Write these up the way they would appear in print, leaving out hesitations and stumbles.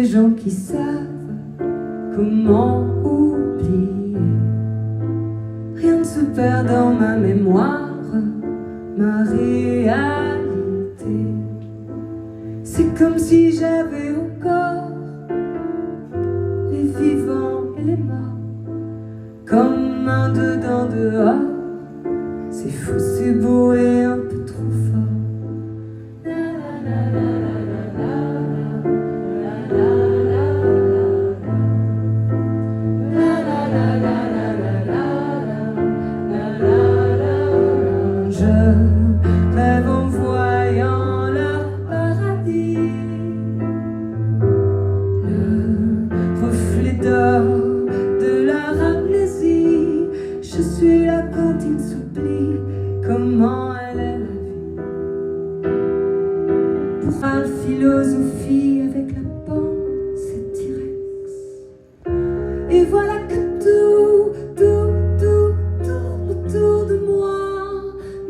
gens qui savent comment oublier. Rien ne se perd dans ma mémoire, ma réalité. C'est comme si j'avais encore les vivants et les morts, comme un dedans dehors. C'est fou, c'est beau et un peu trop fort. Je rêve en voyant leur paradis, le reflet d'or de leur amnésie. Je suis là quand ils s'oublient comment elle est la vie. Pour un philosophie avec la pensée T-Rex. Et voilà que tout tourne autour de moi.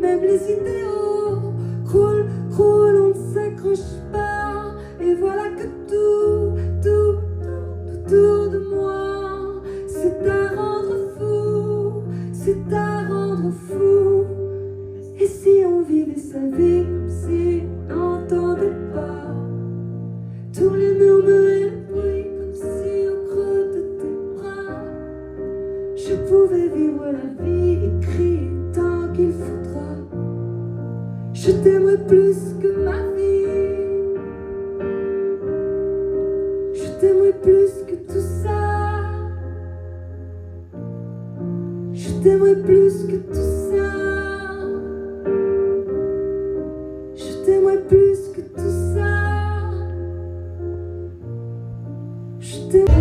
Même les idéaux croulent, on ne s'accroche pas. Et voilà que tout tourne autour de moi. C'est à rendre fou, c'est à rendre fou. Et si on vivait sa vie comme si on n'entendait pas tous les murmures et le bruit, comme si au creux de tes bras je pouvais vivre la vie et crier tant qu'il faudra. Je t'aimerais plus que ma vie, je t'aimerais plus que tout ça, je t'aimerais plus que tout ça, je t'aimerais plus que tout ça, je t'aimerais.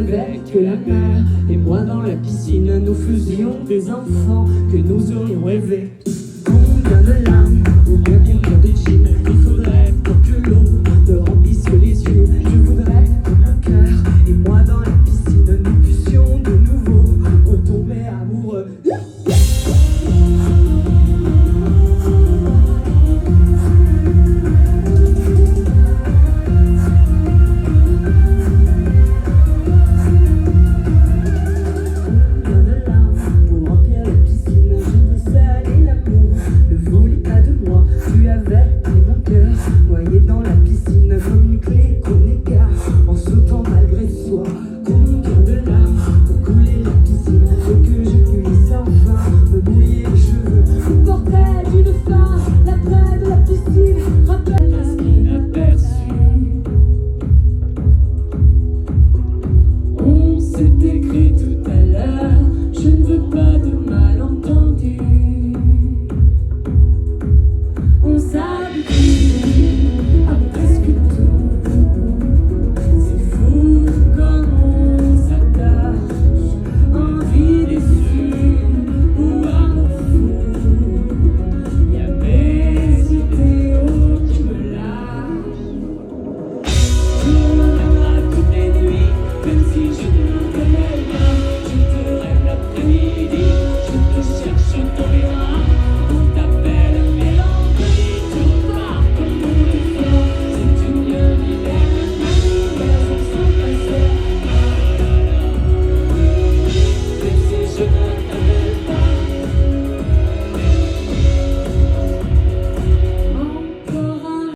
belle que la mer. Et moi dans la piscine, nous faisions des enfants que nous aurions rêvé. Combien de larmes, ou bien